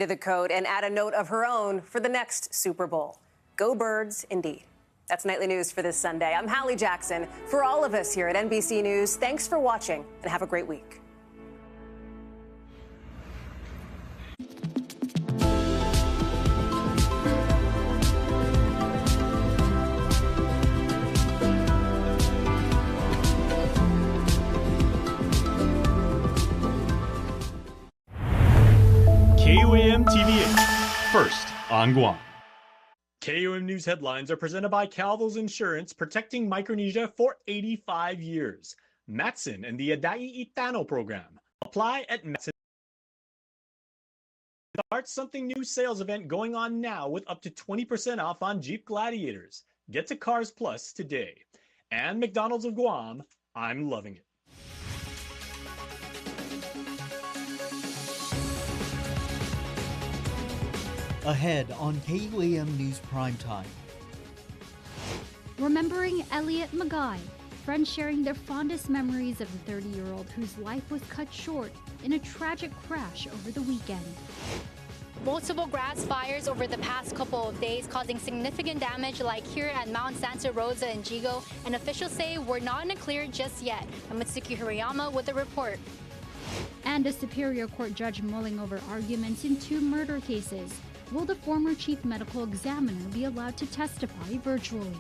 to the code and add a note of her own for the next Super Bowl. Go Birds, indeed. That's Nightly News for this Sunday. I'm Hallie Jackson. For all of us here at NBC News, thanks for watching and have a great week. KUAM TV8, first on Guam. KUAM News headlines are presented by Calvo's Insurance, protecting Micronesia for 85 years. Matson and the Adai Itano program. Apply at Matson. Start Something New sales event going on now with up to 20% off on Jeep Gladiators. Get to Cars Plus today. And McDonald's of Guam, I'm loving it. Ahead on KUAM News Primetime. Remembering Elliot Muguy, friends sharing their fondest memories of the 30-year-old whose life was cut short in a tragic crash over the weekend. Multiple grass fires over the past couple of days causing significant damage like here at Mount Santa Rosa in Jigo, and officials say we're not in the clear just yet. I'm Mitsuki Hirayama with a report. And a Superior Court judge mulling over arguments in 2 murder cases. Will the former chief medical examiner be allowed to testify virtually?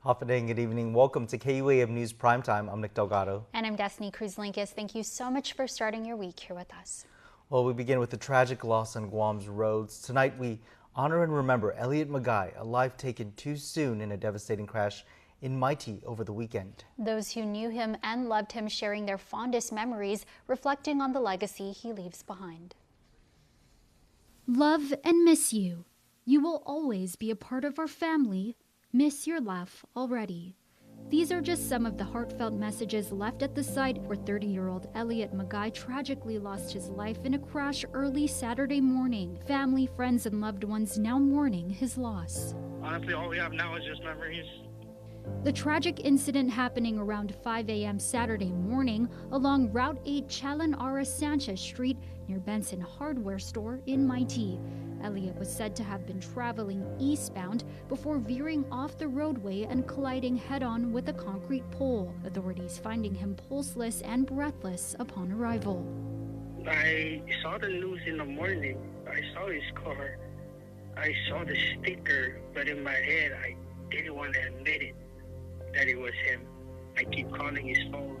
Happening, good evening. Welcome to KUAM News Primetime. I'm Nick Delgado. And I'm Destiny Cruz-Linkis. Thank you so much for starting your week here with us. Well, we begin with the tragic loss on Guam's roads. Tonight, we honor and remember Elliot Muguy, a life taken too soon in a devastating crash in Mighty over the weekend. Those who knew him and loved him sharing their fondest memories, reflecting on the legacy he leaves behind. Love and miss you. You will always be a part of our family. Miss your laugh already. These are just some of the heartfelt messages left at the site where 30-year-old Elliot Muguy tragically lost his life in a crash early Saturday morning. Family, friends, and loved ones now mourning his loss. Honestly, all we have now is just memories. The tragic incident happening around 5 a.m. Saturday morning along Route 8 Chalan Ara Sanchez Street near Benson Hardware Store in Mighty. Elliot was said to have been traveling eastbound before veering off the roadway and colliding head-on with a concrete pole. Authorities finding him pulseless and breathless upon arrival. I saw the news in the morning. I saw his car. I saw the sticker, but in my head, I didn't want to admit it, that it was him. I keep calling his phone.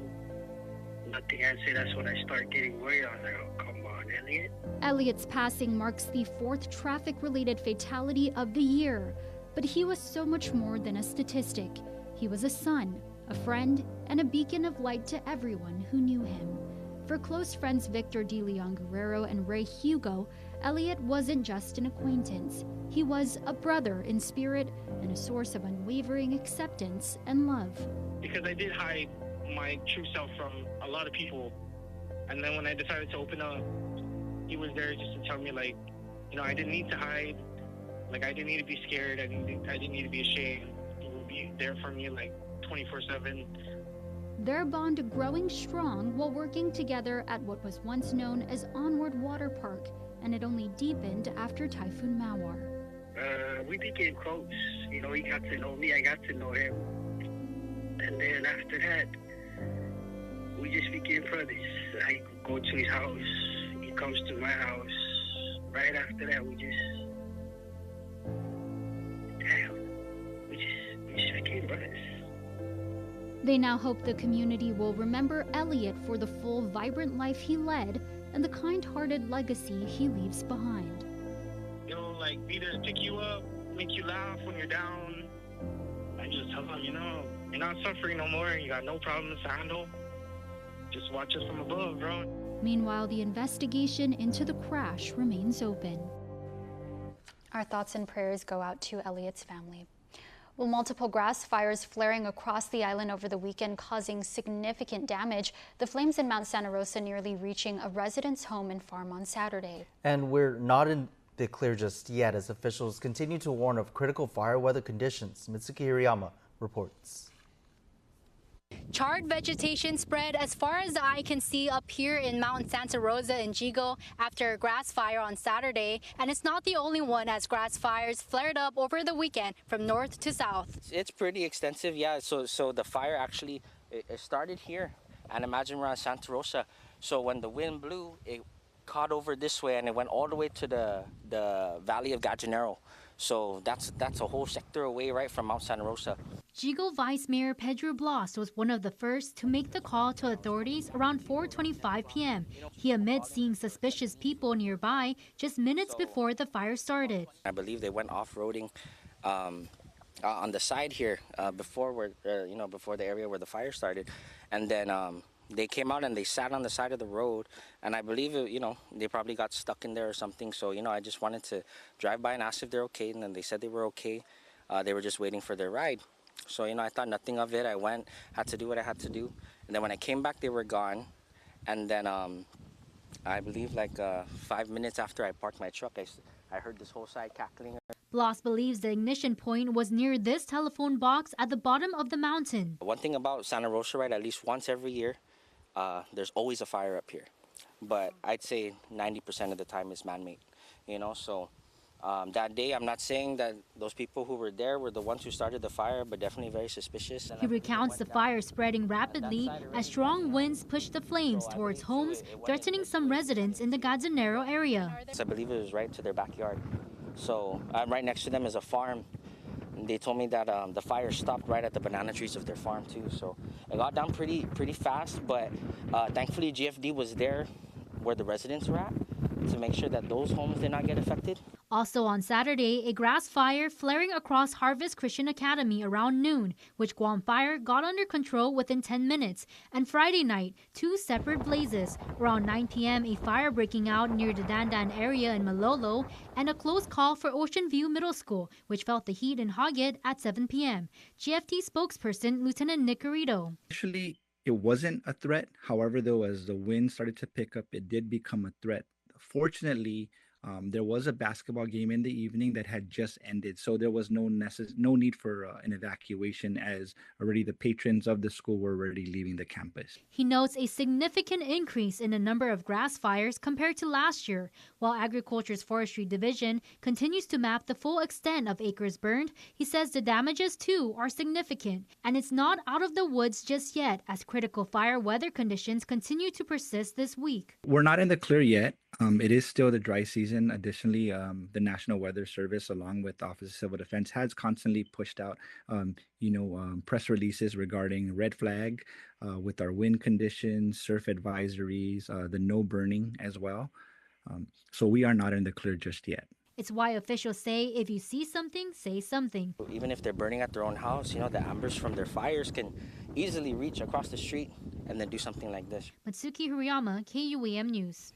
Nothing answered. That's when I start getting worried. I was like, oh, come on, Elliot. Elliot's passing marks the 4th traffic-related fatality of the year. But he was so much more than a statistic. He was a son, a friend, and a beacon of light to everyone who knew him. For close friends Victor De Leon Guerrero and Ray Hugo, Elliot wasn't just an acquaintance. He was a brother in spirit and a source of unwavering acceptance and love. Because I did hide my true self from a lot of people. And then when I decided to open up, he was there just to tell me, like, you know, I didn't need to hide. Like, I didn't need to be scared. I didn't need to be ashamed. He would be there for me, like, 24/7. Their bond growing strong while working together at what was once known as Onward Water Park, and it only deepened after Typhoon Mawar. We became close. You know, he got to know me, I got to know him. And then after that, we just became brothers. I go to his house, he comes to my house. Right after that, we just became brothers. They now hope the community will remember Elliot for the full, vibrant life he led and the kind-hearted legacy he leaves behind. You know, like, be there to pick you up, make you laugh when you're down. I just tell them, you know, you're not suffering no more, you got no problems to handle. Just watch us from above, bro. Meanwhile, the investigation into the crash remains open. Our thoughts and prayers go out to Elliot's family. Well, multiple grass fires flaring across the island over the weekend, causing significant damage. The flames in Mount Santa Rosa nearly reaching a resident's home and farm on Saturday. And we're not in the clear just yet as officials continue to warn of critical fire weather conditions. Mitsuki Hirayama reports. Charred vegetation spread as far as the eye can see up here in Mount Santa Rosa in Jigo after a grass fire on Saturday. And it's not the only one, as grass fires flared up over the weekend from north to south. It's pretty extensive, yeah. So the fire actually it started here, and imagine we're on Santa Rosa. So when the wind blew, it caught over this way and it went all the way to the valley of Gallinero. So that's a whole sector away right from Mount Santa Rosa. Jigo Vice Mayor Pedro Blas was one of the first to make the call to authorities around 4:25 p.m. He admits seeing suspicious people nearby just minutes before the fire started. I believe they went off-roading on the side here before the area where the fire started, and then they came out and they sat on the side of the road, and I believe they probably got stuck in there or something. So I just wanted to drive by and ask if they're okay, and then they said they were okay. They were just waiting for their ride. So I thought nothing of it. I went, had to do what I had to do, and then when I came back, they were gone. And then I believe like 5 minutes after I parked my truck, I heard this whole side cackling. Blas believes the ignition point was near this telephone box at the bottom of the mountain. One thing about Santa Rosa, right, at least once every year, there's always a fire up here. But I'd say 90% of the time is man-made, so that day, I'm not saying that those people who were there were the ones who started the fire, but definitely very suspicious. He recounts the fire spreading rapidly as strong winds pushed the flames towards homes, threatening some residents in the Gallinero area. I believe it was right to their backyard. So right next to them is a farm. They told me that the fire stopped right at the banana trees of their farm too. So it got down pretty fast, but thankfully GFD was there where the residents were at to make sure that those homes did not get affected. Also on Saturday, a grass fire flaring across Harvest Christian Academy around noon, which KUAM Fire got under control within 10 minutes. And Friday night, two separate blazes. Around 9 p.m., a fire breaking out near the Dandan area in Malolo, and a close call for Ocean View Middle School, which felt the heat in Hogget at 7 p.m. GFT spokesperson Lieutenant Nick Garrido. Initially, it wasn't a threat. However, though, as the wind started to pick up, it did become a threat. Fortunately, there was a basketball game in the evening that had just ended, so there was no need for an evacuation, as already the patrons of the school were already leaving the campus. He notes a significant increase in the number of grass fires compared to last year, while Agriculture's Forestry Division continues to map the full extent of acres burned. He says the damages too are significant, and it's not out of the woods just yet, as critical fire weather conditions continue to persist this week. We're not in the clear yet. It is still the dry season. Additionally, the National Weather Service, along with the Office of Civil Defense, has constantly pushed out, press releases regarding red flag with our wind conditions, surf advisories, the no burning as well. So we are not in the clear just yet. It's why officials say if you see something, say something. Even if they're burning at their own house, the embers from their fires can easily reach across the street and then do something like this. Matsuki Hirayama, KUAM News.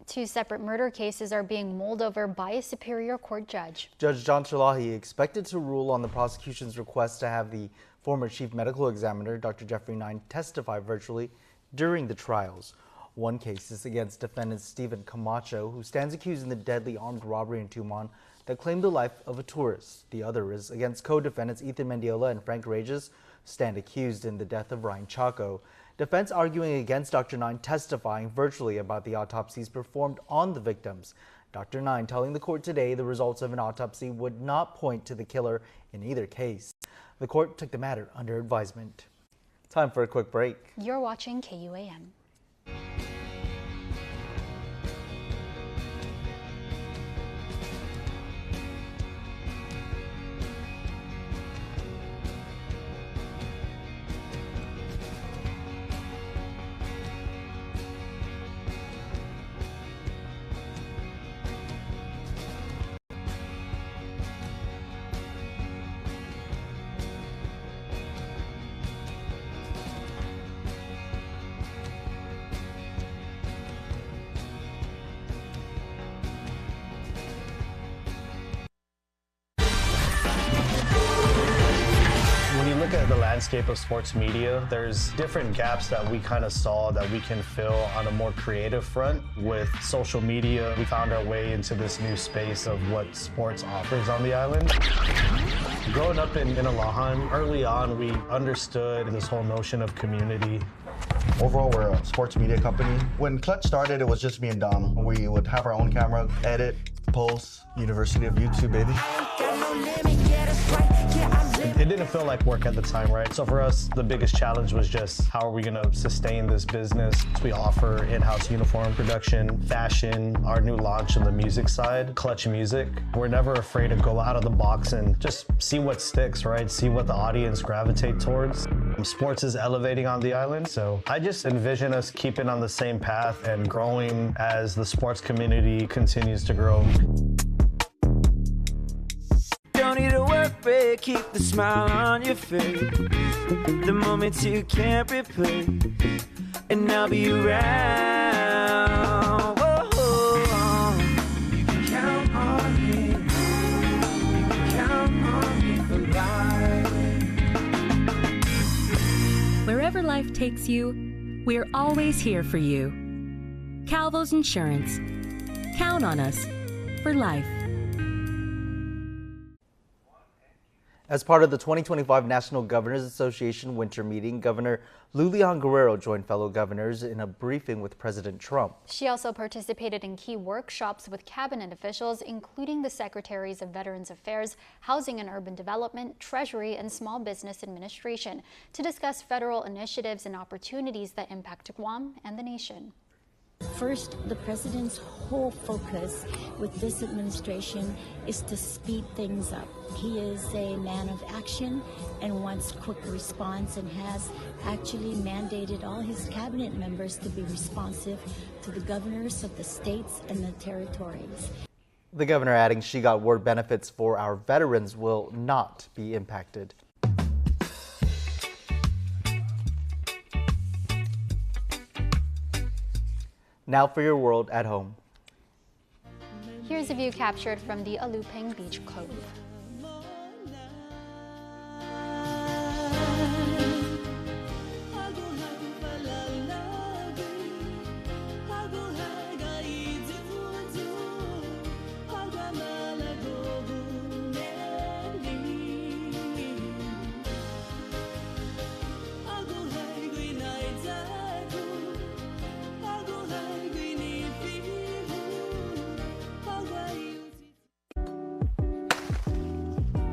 Two separate murder cases are being mulled over by a Superior Court judge. Judge John Chalahi expected to rule on the prosecution's request to have the former chief medical examiner, Dr. Jeffrey Nine, testify virtually during the trials. One case is against defendant Stephen Camacho, who stands accused in the deadly armed robbery in Tumon that claimed the life of a tourist. The other is against co-defendants Ethan Mendiola and Frank Regis, who stand accused in the death of Ryan Chaco. Defense arguing against Dr. Nine testifying virtually about the autopsies performed on the victims. Dr. Nine telling the court today the results of an autopsy would not point to the killer in either case. The court took the matter under advisement. Time for a quick break. You're watching KUAM. landscape of sports media, there's different gaps that we kind of saw that we can fill on a more creative front. With social media, we found our way into this new space of what sports offers on the island. Growing up in Alahan, early on we understood this whole notion of community. Overall, we're a sports media company. When Clutch started, it was just me and Dom. We would have our own camera, edit, post, University of YouTube, baby. It didn't feel like work at the time, right? So for us, the biggest challenge was just how are we gonna sustain this business? We offer in-house uniform production, fashion, our new launch on the music side, Clutch Music. We're never afraid to go out of the box and just see what sticks, right? See what the audience gravitate towards. Sports is elevating on the island, so I just envision us keeping on the same path and growing as the sports community continues to grow. Don't need a work break, keep the smile on your face. The moments you can't replay, and I'll be around. Whoa, you can count on me. You can count on me for life. Wherever life takes you, we're always here for you. Calvo's Insurance. Count on us for life. As part of the 2025 National Governors Association winter meeting, Governor Lulian Guerrero joined fellow governors in a briefing with President Trump. She also participated in key workshops with cabinet officials, including the Secretaries of Veterans Affairs, Housing and Urban Development, Treasury, and Small Business Administration to discuss federal initiatives and opportunities that impact Guam and the nation. First, the president's whole focus with this administration is to speed things up. He is a man of action and wants quick response, and has actually mandated all his cabinet members to be responsive to the governors of the states and the territories. The governor adding she got word benefits for our veterans will not be impacted. Now for your world at home. Here's a view captured from the Alupeng Beach Cove.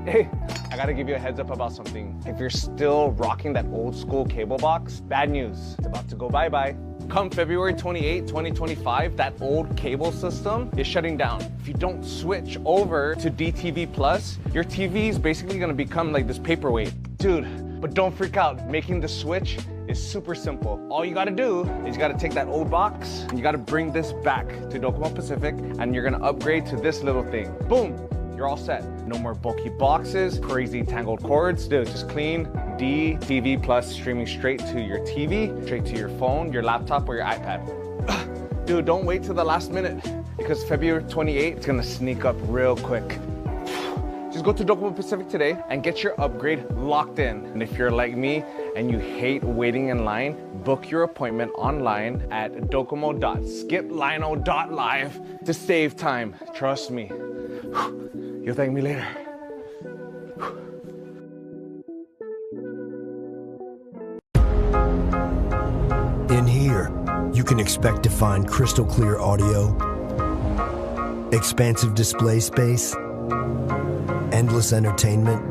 Hey, I gotta give you a heads up about something. If you're still rocking that old school cable box, bad news. It's about to go bye-bye. Come February 28, 2025, that old cable system is shutting down. If you don't switch over to DTV Plus, your TV is basically gonna become like this paperweight. Dude, but don't freak out. Making the switch is super simple. All you gotta do is you gotta take that old box and you gotta bring this back to Docomo Pacific, and you're gonna upgrade to this little thing. Boom, you're all set. No more bulky boxes, crazy tangled cords. Dude, just clean DTV Plus, streaming straight to your TV, straight to your phone, your laptop, or your iPad. Dude, don't wait till the last minute, because February 28th, it's gonna sneak up real quick. Just go to Docomo Pacific today and get your upgrade locked in. And if you're like me and you hate waiting in line, book your appointment online at docomo.skiplino.live to save time. Trust me. You'll thank me later. In here, you can expect to find crystal clear audio, expansive display space, endless entertainment,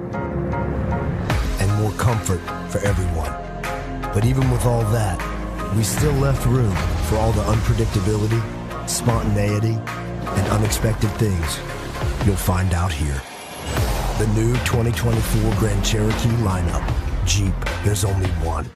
and more comfort for everyone. But even with all that, we still left room for all the unpredictability, spontaneity, and unexpected things you'll find out here. The new 2024 Grand Cherokee lineup. Jeep, there's only one.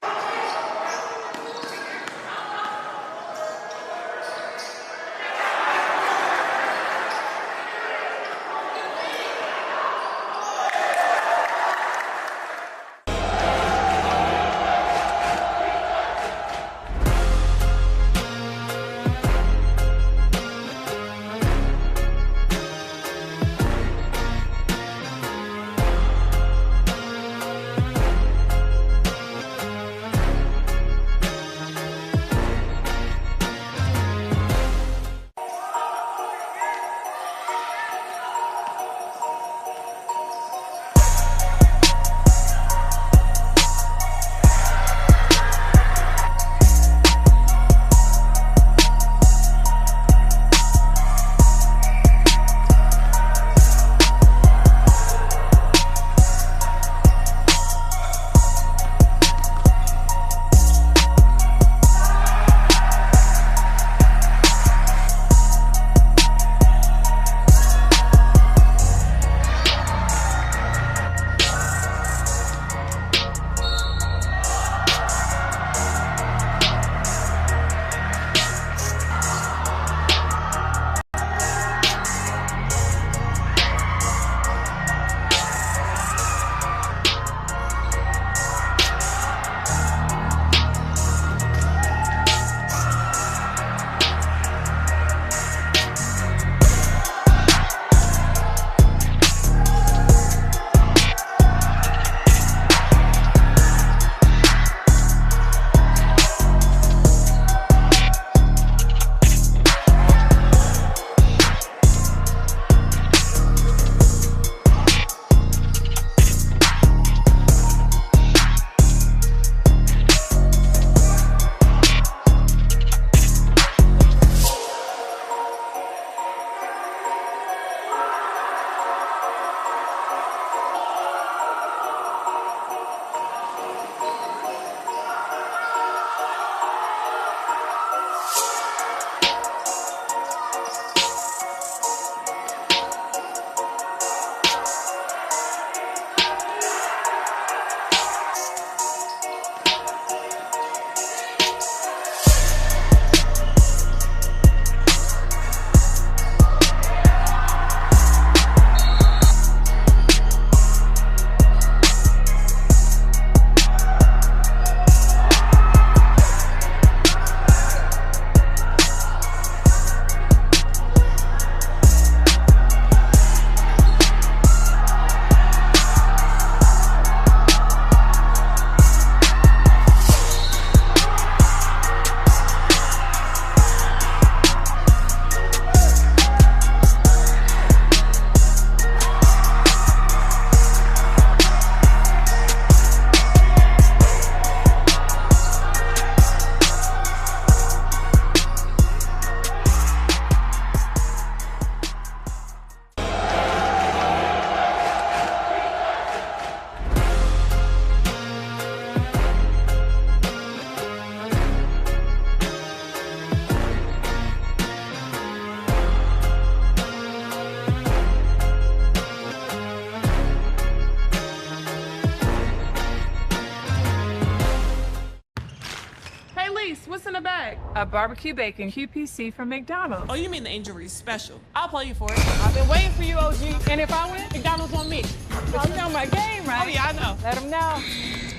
got barbecue bacon QPC from McDonald's. Oh, you mean the Angel Reese special? I'll play you for it. I've been waiting for you, OG. And if I win, McDonald's on me. But you know my game, right? Oh, yeah, I know. Let them know.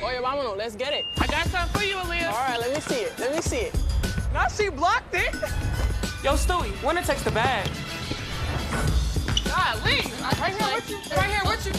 Oye, vámonos. Let's get it. I got something for you, Elliot. All right, let me see it. Let me see it. Now she blocked it. Yo, Stewie, winner takes the bag. Golly. Right here with you. Right here with you.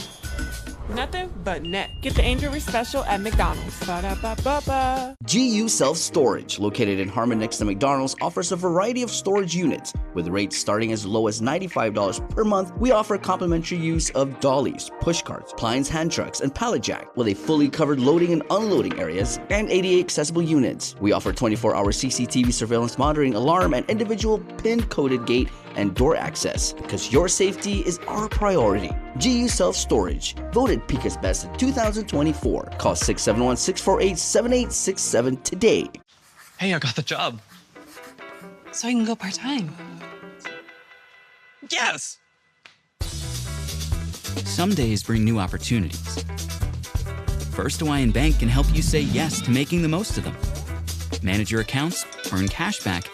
Nothing but net. Get the Angel Reese special at McDonald's. Ba-da-ba-ba-ba. GU Self Storage, located in Harmon next to McDonald's, offers a variety of storage units. With rates starting as low as $95 per month, we offer complimentary use of dollies, push carts, Plines hand trucks, and pallet jack, with a fully covered loading and unloading areas and ADA accessible units. We offer 24-hour CCTV surveillance monitoring, alarm, and individual pin-coded gate and door access, because your safety is our priority. GU Self Storage, voted Pika's Best in 2024. Call 671-648-7867 today. Hey, I got the job. So I can go part-time. Yes! Some days bring new opportunities. First Hawaiian Bank can help you say yes to making the most of them. Manage your accounts, earn cash back,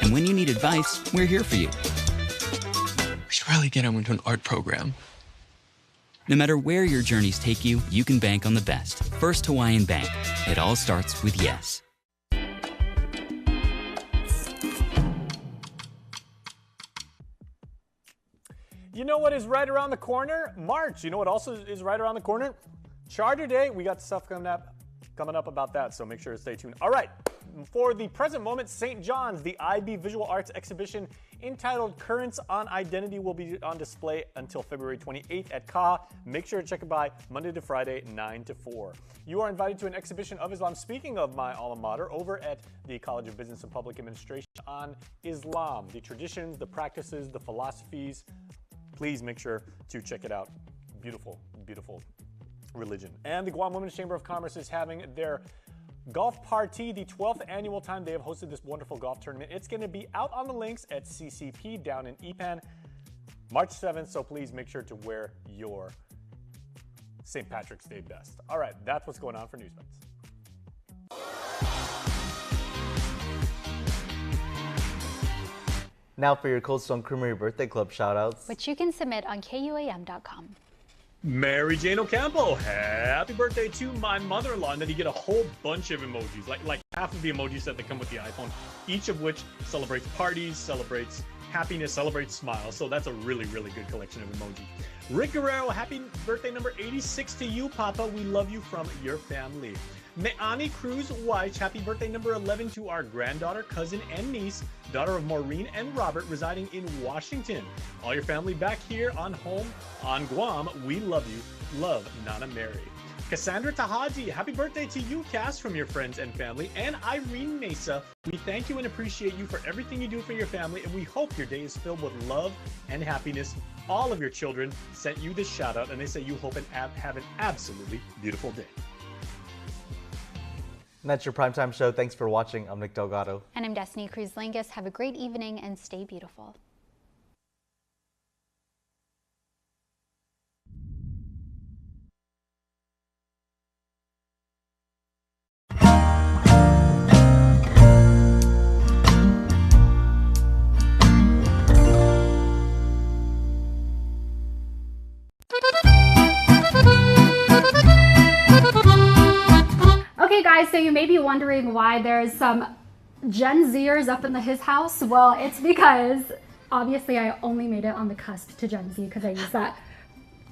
and when you need advice, we're here for you. We should really get him into an art program. No matter where your journeys take you, you can bank on the best. First Hawaiian Bank. It all starts with yes. You know what is right around the corner? March. You know what also is right around the corner? Charter Day. We got stuff coming up about that, so make sure to stay tuned. All right. For the present moment, St. John's, the IB Visual Arts exhibition entitled Currents on Identity will be on display until February 28th at KUAM. Make sure to check it by Monday to Friday, 9 to 4. You are invited to an exhibition of Islam, speaking of my alma mater, over at the College of Business and Public Administration on Islam, the traditions, the practices, the philosophies. Please make sure to check it out. Beautiful, beautiful religion. And the Guam Women's Chamber of Commerce is having their golf party, the 12th annual time they have hosted this wonderful golf tournament. It's going to be out on the links at CCP down in Ipan, March 7th, so please make sure to wear your St. Patrick's Day best. All right, that's what's going on for Newsmax. Now for your Cold Stone Creamery Birthday Club shoutouts, which you can submit on KUAM.com. Mary Jane Ocampo, happy birthday to my mother-in-law. And then you get a whole bunch of emojis, like half of the emojis that come with the iPhone, each of which celebrates parties, celebrates happiness, celebrates smiles. So that's a really, really good collection of emojis. Rick Guerrero, happy birthday number 86 to you, Papa. We love you from your family. Me'ani Cruz Weich, happy birthday number 11 to our granddaughter, cousin, and niece, daughter of Maureen and Robert, residing in Washington. All your family back here on home on Guam, we love you. Love, Nana Mary. Cassandra Tahaji, happy birthday to you, Cass, from your friends and family. And Irene Mesa, we thank you and appreciate you for everything you do for your family, and we hope your day is filled with love and happiness. All of your children sent you this shout out, and they say you hope and have an absolutely beautiful day. And that's your primetime show. Thanks for watching. I'm Nick Delgado. And I'm Destiny Cruz-Langus. Have a great evening and stay beautiful. Okay guys, so you may be wondering why there's some Gen Zers up in his house. Well, it's because obviously I only made it on the cusp to Gen Z because I use that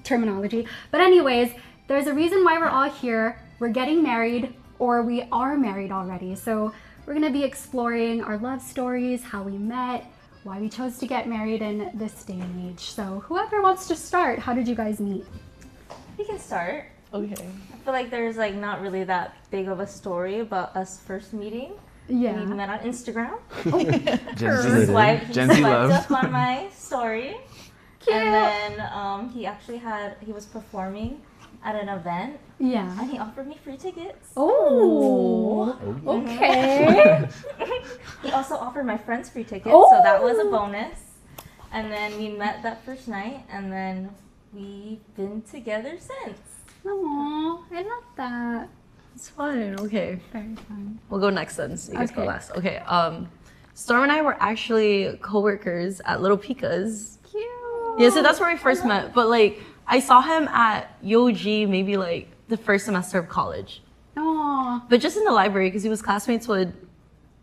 terminology. But anyways, there's a reason why we're all here. We're getting married, or we are married already. So we're gonna be exploring our love stories, how we met, why we chose to get married in this day and age. So whoever wants to start, how did you guys meet? We can start. Okay. I feel like there's like not really that big of a story about us first meeting. Yeah. We met on Instagram. Gen He Z love. swiped up on my story. Cute. And then he was performing at an event. Yeah. And he offered me free tickets. Oh. Okay. He also offered my friends free tickets, Oh. so that was a bonus. And then we met that first night, and then we've been together since. Aww, I love that. It's fine. Okay. Very fun. We'll go next then. So you guys go Okay. last. Okay. Storm and I were actually co-workers at Little Pika's. Cute. Yeah, so that's where we first met. But like, I saw him at UOG maybe like the first semester of college. Aww. But just in the library because he was classmates with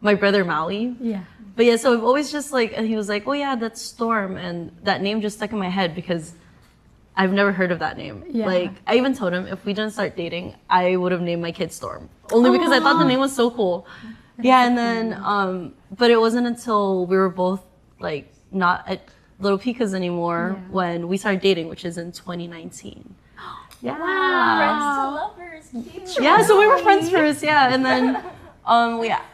my brother Maui. Yeah. But yeah, so I've always just like, and he was like, oh yeah, that's Storm. And that name just stuck in my head because I've never heard of that name. Yeah. Like, I even told him if we didn't start dating, I would have named my kid Storm. Only because I thought the name was so cool. Yeah, and then, but it wasn't until we were both like not at Little Pika's anymore when we started dating, which is in 2019. Yeah. Wow. Friends to lovers. Cute. Yeah, so we were friends first, yeah, and then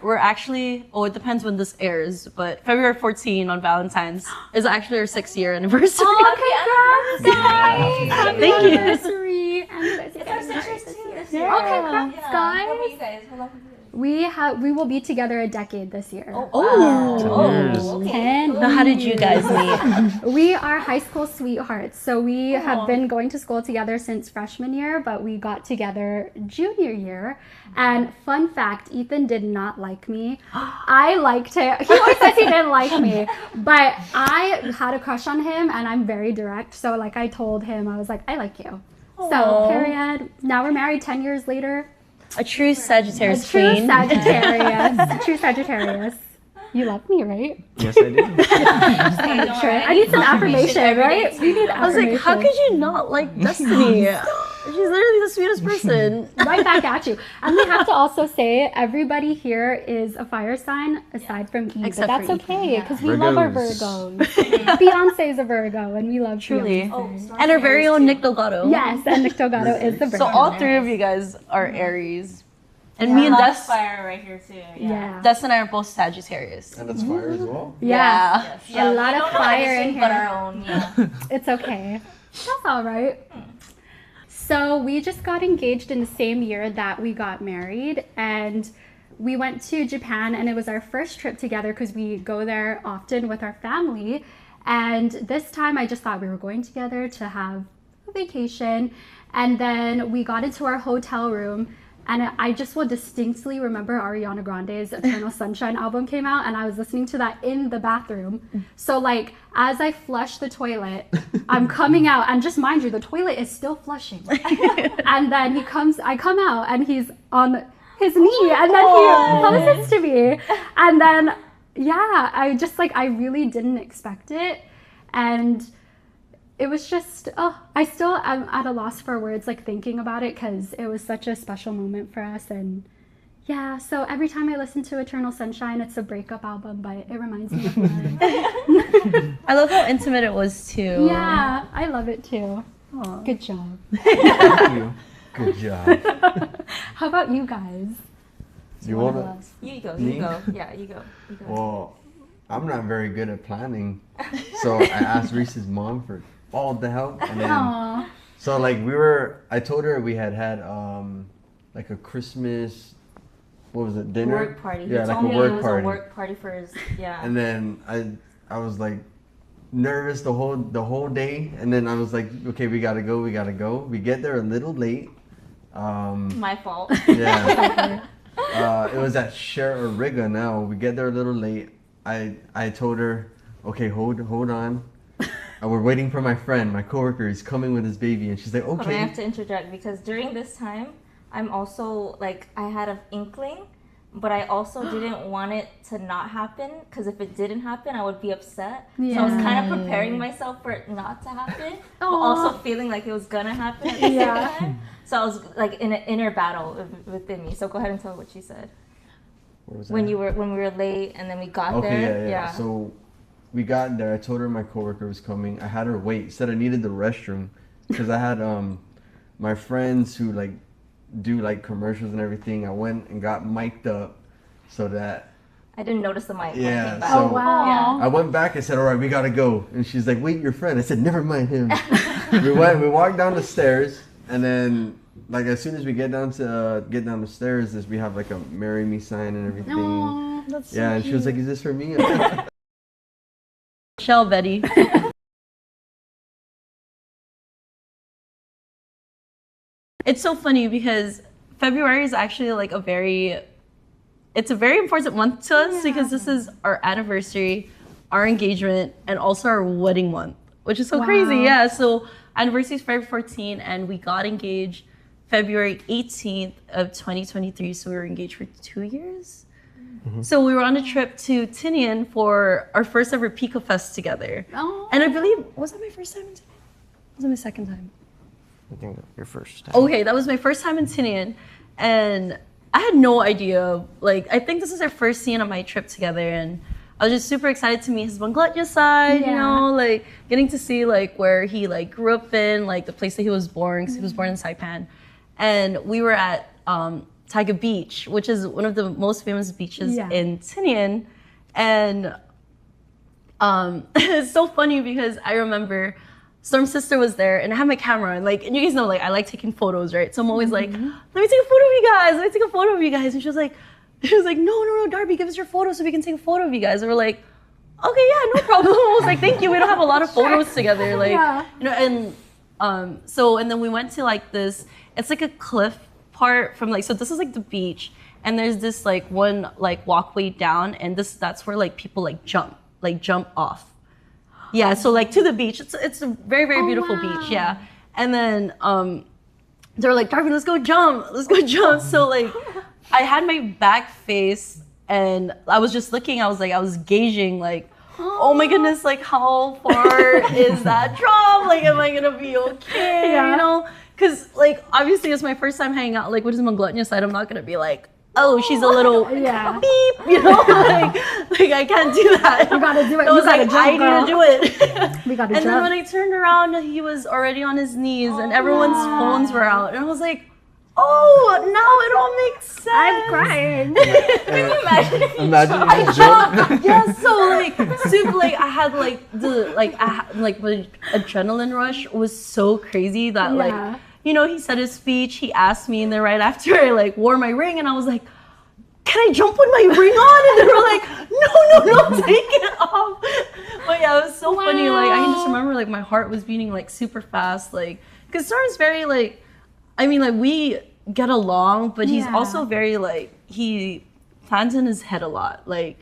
we're actually, it depends when this airs, but February 14 on Valentine's is actually our 6-year anniversary. Oh, congrats, guys! Thank you. Anniversary. It's our sisters too this year. Okay, congrats, Yeah. guys. How about you guys? How long have you been? We will be together a decade this year. Oh, okay. 10 Now, how did you guys meet? We are high school sweethearts. So we have been going to school together since freshman year, but we got together junior year. And fun fact, Ethan did not like me. I liked him. He always says he didn't like me, but I had a crush on him and I'm very direct. So like I told him, I was like, I like you. So period. Now we're married 10 years later. A true Sagittarius A true queen. Sagittarius. A true Sagittarius. You love me, right? Yes, I do. I need some affirmation, right? We need affirmation. I was like, how could you not like Destiny? She's literally the sweetest person. Right back at you. And we have to also say, everybody here is a fire sign aside from Eve. Except but that's for Eve. okay, because we love our Virgos. Virgos. Beyonce's a Virgo, and we love Truly. Beyonce. And our very own Nick Delgado. Yes, and Nick Delgado is the Virgo. So all three of you guys are Aries. And me and Des, fire right here too. Yeah. Des and I are both Sagittarius. And it's fire as well? Yeah. Yeah, A lot we of don't know fire in anything here. but our own. Yeah. It's okay. That's all right. So we just got engaged in the same year that we got married, and we went to Japan, and it was our first trip together because we go there often with our family. And this time I just thought we were going together to have a vacation. And then we got into our hotel room, and I just will distinctly remember Ariana Grande's Eternal Sunshine album came out, and I was listening to that in the bathroom. So like, as I flush the toilet, I'm coming out, and just mind you, the toilet is still flushing. And then I come out, and he's on his knee, and then he poses to me. And then, yeah, I really didn't expect it. And it was just, I still am at a loss for words, like thinking about it, because it was such a special moment for us. And yeah, so every time I listen to Eternal Sunshine, it's a breakup album, but it reminds me of love. I love how intimate it was too. Yeah, I love it too. Aww. Good job. Thank you. Good job. How about you guys? You want to? You go. Me? You go. Yeah, you go. You go. Well, I'm not very good at planning. So I asked Reese's mom for all the help. And then, Aww. so like I told her we had like a Christmas, what was it, dinner? Work party. Yeah, He like told a me work it was party. a work party for his, yeah. And then I was like nervous the whole day. And then I was like, okay, we gotta go. We get there a little late. My fault. Yeah. It was at Riga now. We get there a little late. I told her, okay, hold on. We're waiting for my friend, my coworker. He's coming with his baby. And she's like, But I okay. have to interject because during this time, I'm also like, I had an inkling, but I also didn't want it to not happen because if it didn't happen, I would be upset. So I was kind of preparing myself for it not to happen, but also feeling like it was gonna happen at the same time. So I was like in an inner battle within me. So go ahead and tell what she said. Where was When I? when we were late and then we got Okay, there. yeah. So we got there. I told her my coworker was coming. I had her wait. Said I needed the restroom because I had my friends who like do like commercials and everything. I went and got mic'd up so that I didn't notice the mic. Yeah, When I came back. so Yeah. I went back. I said, all right, we gotta go. And she's like, wait, your friend. I said, never mind him. We walked down the stairs, and then like as soon as we get down the stairs, we have like a marry me sign and everything. Aww, that's so and she was like, is this for me? Shell Betty. It's so funny because February is actually like it's a very important month to us because this is our anniversary, our engagement, and also our wedding month, which is so crazy. Yeah, so anniversary is February 14, and we got engaged February 18th of 2023. So we were engaged for 2 years. So we were on a trip to Tinian for our first ever Pico Fest together. Oh. And I believe, was that my first time in Tinian? Was it my second time? I think your first time. Okay, that was my first time in Tinian. And I had no idea. Like, I think this is our first scene on my trip together. And I was just super excited to meet his Bangladesh side, you know, like getting to see like where he like grew up in, like the place that he was born, because he was born in Saipan. And we were at Taiga Beach, which is one of the most famous beaches in Tinian. And it's so funny because I remember Storm's sister was there and I had my camera and like, and you guys know, like I like taking photos, right? So I'm always like, let me take a photo of you guys. Let me take a photo of you guys. And she was like, no, Darby, give us your photo so we can take a photo of you guys. And we're like, okay, yeah, no problem. I was like, thank you. We don't have a lot of photos together. Like, you know, and so, and then we went to like this, it's like a cliff part from like, so this is like the beach and there's this like one like walkway down and that's where like people like jump off. Yeah, so like to the beach. It's a very, very beautiful beach, yeah. And then they were like, Darby, let's go jump. So like I had my back face and I was just looking, I was gauging like, oh my goodness, like how far is that drop? Like, am I gonna be okay? You know? Cause like obviously it's my first time hanging out like with his Manglatnya side. I'm not gonna be like, oh, she's a little beep, you know, like I can't do that. You gotta do it. I was like, I need to do it. We gotta and jump. then when I turned around, he was already on his knees, and everyone's phones were out, and I was like, oh, now it all makes sense. I'm crying. Can you imagine? Imagine I jumped. Yeah, so like super like I had like the adrenaline rush was so crazy that like, you know, he said his speech, he asked me, and then right after I like wore my ring and I was like, can I jump with my ring on? And they were like, no, take it off. But yeah, it was so funny. Like I can just remember like my heart was beating like super fast, like because Storm's very like, I mean like we get along, but he's also very like he plans in his head a lot, like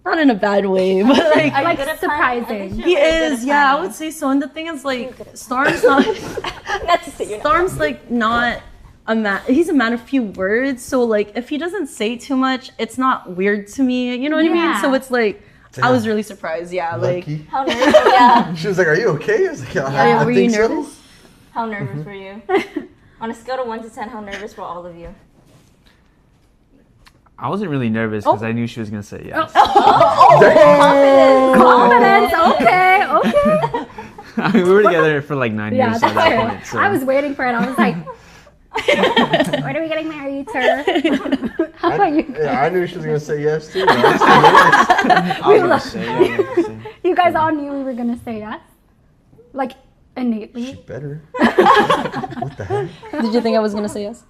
not in a bad way, but like surprising. He is, yeah, I would say so. And the thing is like Storm's not Storm's like not a man, he's a man of few words, so like if he doesn't say too much, it's not weird to me, you know what I mean? So it's like I was really surprised, Lucky. like how nervous, She was like, are you okay? I was like, were you nervous? So. How nervous were you? On a scale of 1 to 10, how nervous were all of you? I wasn't really nervous because I knew she was gonna say yes. Confidence. Okay. I mean, we were together for like 9 years at that point. So. I was waiting for it. I was like, when are we getting married, sir? How about you? Yeah, I knew she was gonna say yes too. You guys all knew we were gonna say yes, like innately. She better. What the heck? Did you think I was gonna say yes?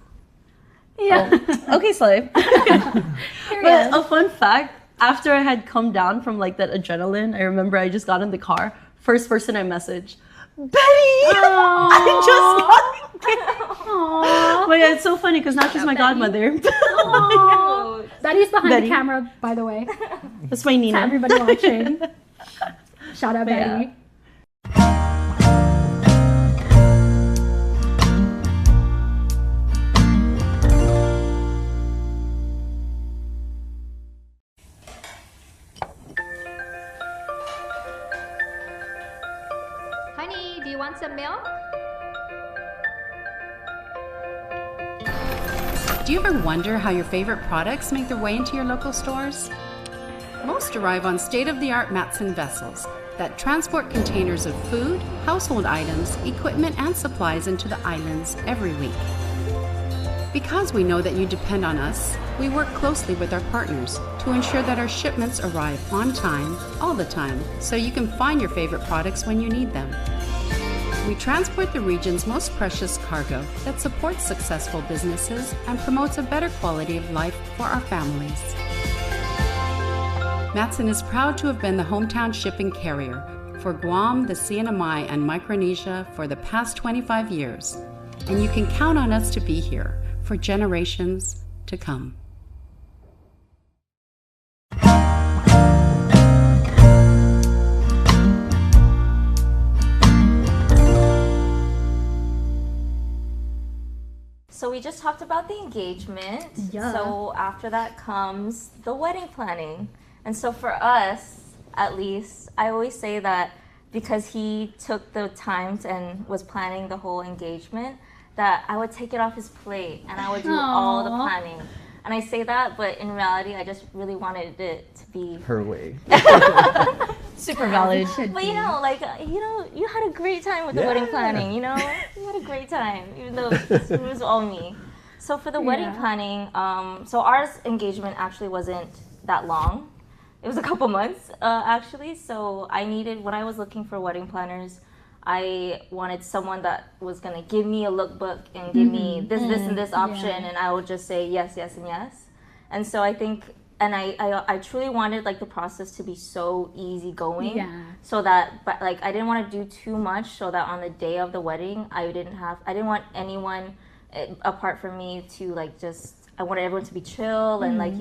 Yeah. Oh. Okay, Slave. But a fun fact, after I had come down from like that adrenaline, I remember I just got in the car. First person I messaged, Betty! I just got engaged. But yeah, it's so funny because now she's my godmother. Betty's behind the camera, by the way. That's my Nina. To everybody watching. Shout out Betty. Honey, do you want some milk? Do you ever wonder how your favorite products make their way into your local stores? Most arrive on state-of-the-art Matson vessels that transport containers of food, household items, equipment, and supplies into the islands every week. Because we know that you depend on us, we work closely with our partners to ensure that our shipments arrive on time, all the time, so you can find your favorite products when you need them. We transport the region's most precious cargo that supports successful businesses and promotes a better quality of life for our families. Matson is proud to have been the hometown shipping carrier for Guam, the CNMI, and Micronesia for the past 25 years. And you can count on us to be here for generations to come. So we just talked about the engagement. Yeah. So after that comes the wedding planning. And so for us, at least, I always say that because he took the time and was planning the whole engagement, that I would take it off his plate and I would do all the planning. And I say that, but in reality, I just really wanted it to be her way. Super valid. But you know, like, you had a great time with the wedding planning, you had a great time, even though it was all me. So for the wedding planning, so our engagement actually wasn't that long. It was a couple months, actually. So when I was looking for wedding planners, I wanted someone that was gonna give me a lookbook and give me this, and this option, and I would just say yes, yes, and yes. And so I think, and I truly wanted like the process to be so easy-going, so that, but like I didn't want to do too much, so that on the day of the wedding, I didn't want anyone apart from me to like I wanted everyone to be chill and like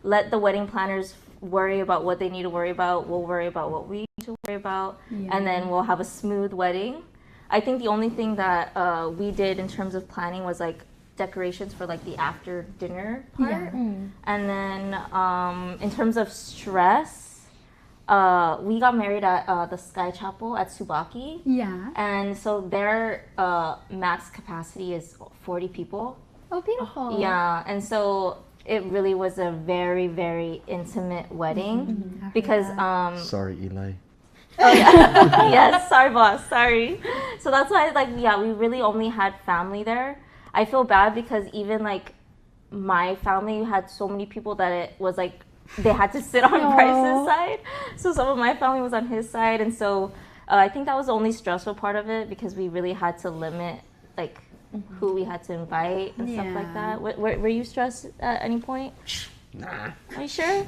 let the wedding planners worry about what they need to worry about. We'll worry about what we need to worry about, and then we'll have a smooth wedding. I think the only thing that we did in terms of planning was like decorations for like the after dinner part. And then in terms of stress, we got married at the Sky Chapel at Tsubaki. And so their max capacity is 40 people. Oh, beautiful. Yeah, and so it really was a very, very intimate wedding because Sorry, Eli. Oh yeah. Yes, sorry boss, sorry. So that's why we really only had family there. I feel bad because even like my family had so many people that it was like they had to sit on Bryce's side. So some of my family was on his side, and so I think that was the only stressful part of it because we really had to limit like who we had to invite and stuff like that. Were you stressed at any point? Nah. Are you sure?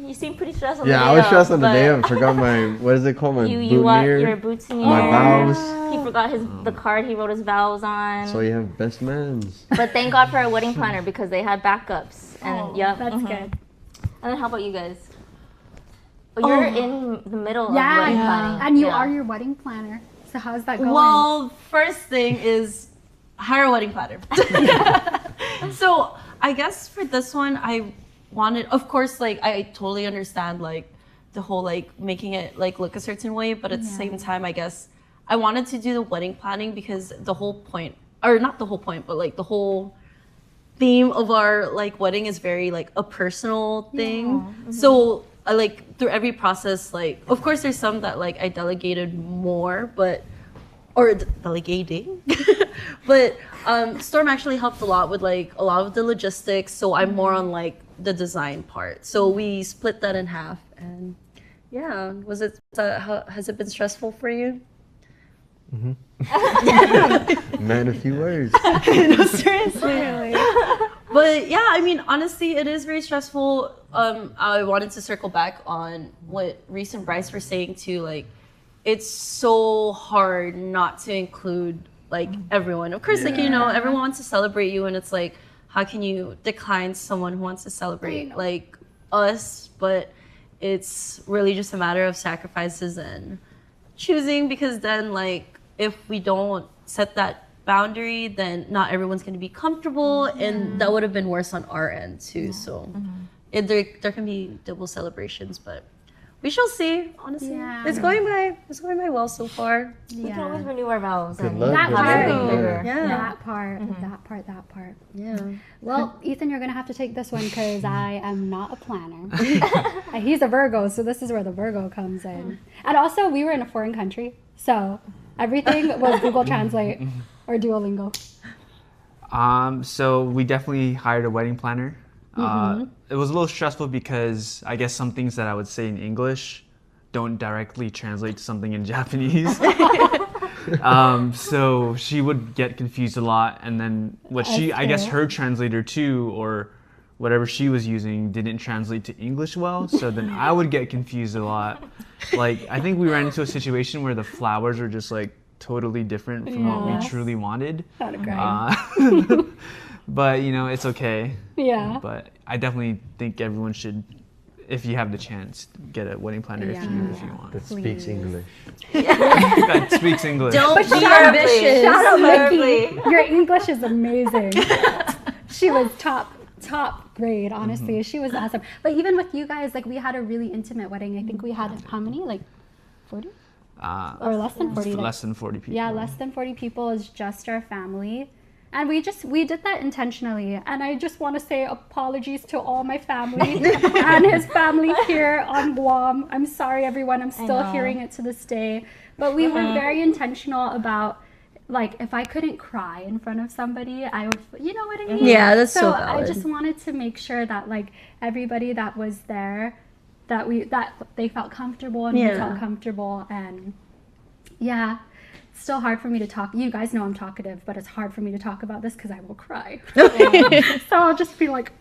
You seem pretty stressed on the day I was stressed of, on the day of. Forgot my, what is it called? My boutonniere. Your boutonniere. My vows. He forgot the card he wrote his vows on. So you have best mans. But thank God for our wedding planner because they had backups. And that's good. And then how about you guys? You're in the middle of wedding planning. And you are your wedding planner. So how's that going? Well, first thing is hire a wedding planner. So I guess for this one, I wanted, of course, like I totally understand like the whole like making it like look a certain way, but at the same time, I guess I wanted to do the wedding planning because the whole point, or not the whole point, but like the whole theme of our like wedding is very like a personal thing. So I like through every process, like of course there's some that like I delegated more, or delegating, but Storm actually helped a lot with like a lot of the logistics. So I'm more on like the design part. So we split that in half, and has it been stressful for you? Man, a few words. No, seriously. But yeah, I mean, honestly, it is very stressful. I wanted to circle back on what Reese and Bryce were saying too. Like, it's so hard not to include like everyone. Of course, like everyone wants to celebrate you, and it's like, how can you decline someone who wants to celebrate like us? But it's really just a matter of sacrifices and choosing, because then like if we don't set that boundary, then not everyone's going to be comfortable, and that would have been worse on our end too. So there can be double celebrations, but we shall see. Honestly, it's going by well so far. We can always renew our vows. Good and luck. have something bigger. That part. Yeah. Well, Ethan, you're gonna have to take this one because I am not a planner. He's a Virgo, so this is where the Virgo comes in. And also, we were in a foreign country, so everything was Google Translate or Duolingo. So we definitely hired a wedding planner. It was a little stressful because I guess some things that I would say in English don't directly translate to something in Japanese. So she would get confused a lot, and then I guess her translator too, or whatever she was using, didn't translate to English well. So then I would get confused a lot. Like, I think we ran into a situation where the flowers were just like totally different from what we truly wanted. but you know, it's okay. Yeah. But I definitely think everyone should, if you have the chance, get a wedding planner if you want. That speaks English. That speaks English. Don't be ambitious. Shout out Terribly. Mickey. Your English is amazing. She was top grade, honestly. She was awesome. But even with you guys, like we had a really intimate wedding. I think we had how many? Like 40? Or less than 40? Less than 40 people. Yeah, less than 40 people is just our family. And we did that intentionally. And I just want to say apologies to all my family and his family here on Guam. I'm sorry, everyone. I'm still hearing it to this day. But we were very intentional about, like, if I couldn't cry in front of somebody, I would, you know what I mean? Yeah, that's so valid. I just wanted to make sure that, like, everybody that was there, that they felt comfortable and we felt comfortable. And yeah, it's still hard for me to talk. You guys know I'm talkative, but it's hard for me to talk about this because I will cry. So I'll just be like.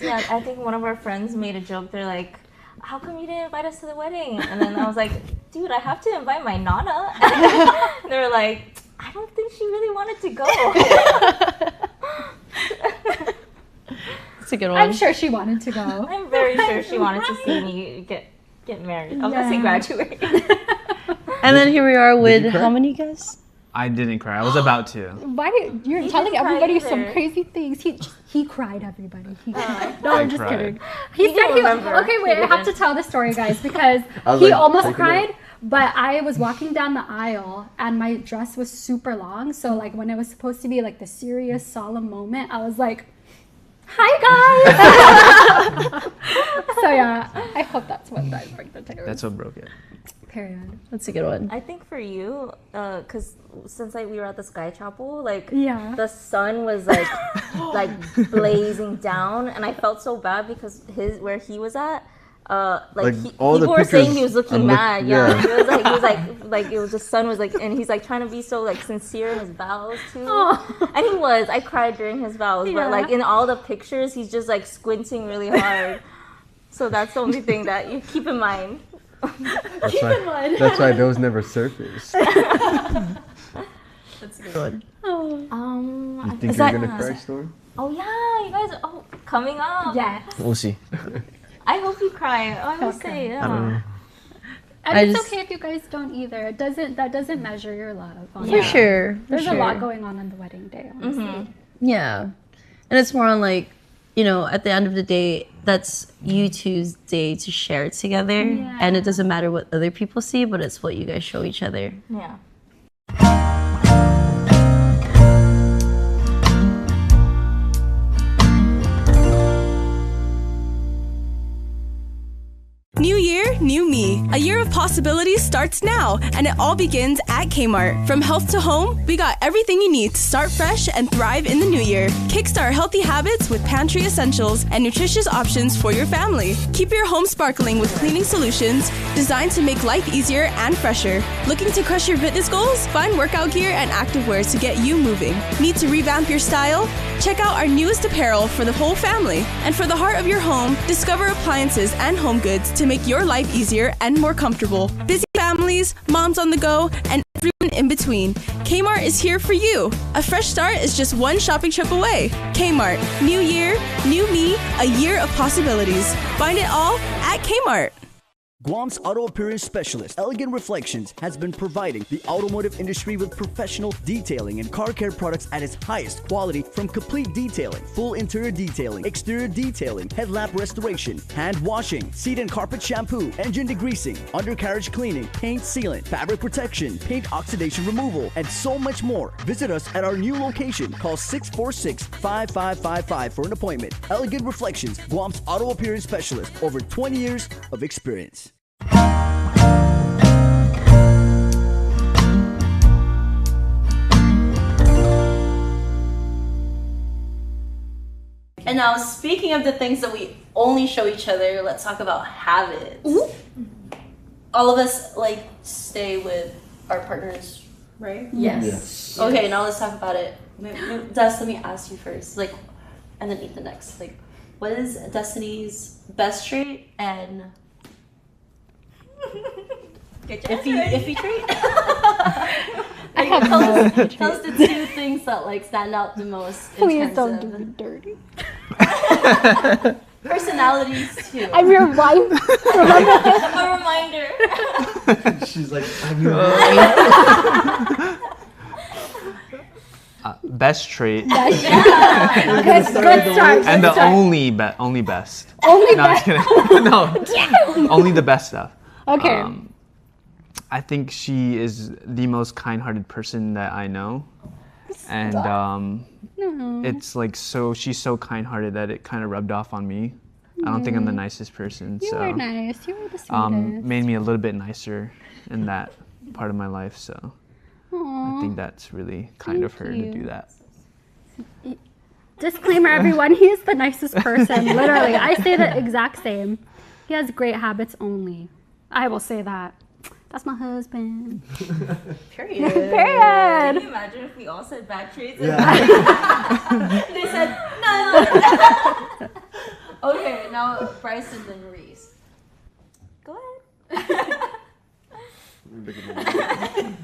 Yeah, I think one of our friends made a joke. They're like, how come you didn't invite us to the wedding? And then I was like, dude, I have to invite my Nana. And they were like, I don't think she really wanted to go. That's a good one. I'm sure she wanted to go. I'm very sure she wanted to see me get married. I was gonna say graduate. And then here we are with how many guys? I didn't cry. I was about to. Why you're telling everybody some crazy things? He cried, everybody. He cried. No, I'm just kidding. He said he was, okay, wait, I have to tell the story, guys, because he almost cried. But I was walking down the aisle and my dress was super long. So like when it was supposed to be like the serious, solemn moment, I was like, hi guys. So yeah, I hope that's what that broke the tears. That's what broke it. Period. That's a good one. I think for you, because since like we were at the Sky Chapel, like yeah, the sun was like like blazing down, and I felt so bad because where he was at. People were saying he was looking mad. Yeah, he was like it was the sun was like, and he's like trying to be so like sincere in his vows too. And he was. I cried during his vows, but like in all the pictures, he's just like squinting really hard. So that's the only thing that you keep in mind. That's why those never surface. That's a good one. You think you're gonna cry, Storm? Oh yeah, you guys. Oh, coming up. Yes. We'll see. I hope you cry. I will say, yeah. I don't know. And it's okay if you guys don't either. That doesn't measure your love. For sure. There's a lot going on the wedding day, honestly. Mm-hmm. Yeah. And it's more on like, you know, at the end of the day, that's you two's day to share it together. Yeah. And it doesn't matter what other people see, but it's what you guys show each other. Yeah. New year, new me. A year of possibilities starts now, and it all begins at Kmart. From health to home, we got everything you need to start fresh and thrive in the new year. Kickstart healthy habits with pantry essentials and nutritious options for your family. Keep your home sparkling with cleaning solutions designed to make life easier and fresher. Looking to crush your fitness goals? Find workout gear and activewear to get you moving. Need to revamp your style? Check out our newest apparel for the whole family. And for the heart of your home, discover appliances and home goods to make your life easier and more comfortable. Busy families, moms on the go, and everyone in between. Kmart is here for you. A fresh start is just one shopping trip away. Kmart. New year, new me, a year of possibilities. Find it all at Kmart. Guam's auto appearance specialist, Elegant Reflections, has been providing the automotive industry with professional detailing and car care products at its highest quality, from complete detailing, full interior detailing, exterior detailing, headlamp restoration, hand washing, seat and carpet shampoo, engine degreasing, undercarriage cleaning, paint sealant, fabric protection, paint oxidation removal, and so much more. Visit us at our new location. Call 646-5555 for an appointment. Elegant Reflections, Guam's auto appearance specialist, over 20 years of experience. And now, speaking of the things that we only show each other, let's talk about habits. All of us like stay with our partners, right? Yes. Okay, now let's talk about it. Des, let me ask you first, like, and then Ethan next. Like, what is Destiny's best trait and iffy trait? I have tell us the two things things that like stand out the most. Please don't do me dirty. Personalities too. I'm your wife. Remember? A reminder. She's like, I'm your wife. Best trait. Yeah. Good start. And the only best. Only No, best. I'm just kidding. No, only the best stuff. Okay. I think she is the most kind-hearted person that I know, and it's like she's so kind-hearted that it kind of rubbed off on me. I don't think I'm the nicest person, You so were nice. You were the sweetest. made me a little bit nicer in that part of my life. So Aww. I think that's really kind of her to you. do that. Disclaimer, everyone. He is the nicest person. Literally, I say the exact same. He has great habits only. I will say that. That's my husband. Period. Period. Can you imagine if we all said bad traits? Yeah. They said no. Okay, now Bryson then Reese. Go ahead.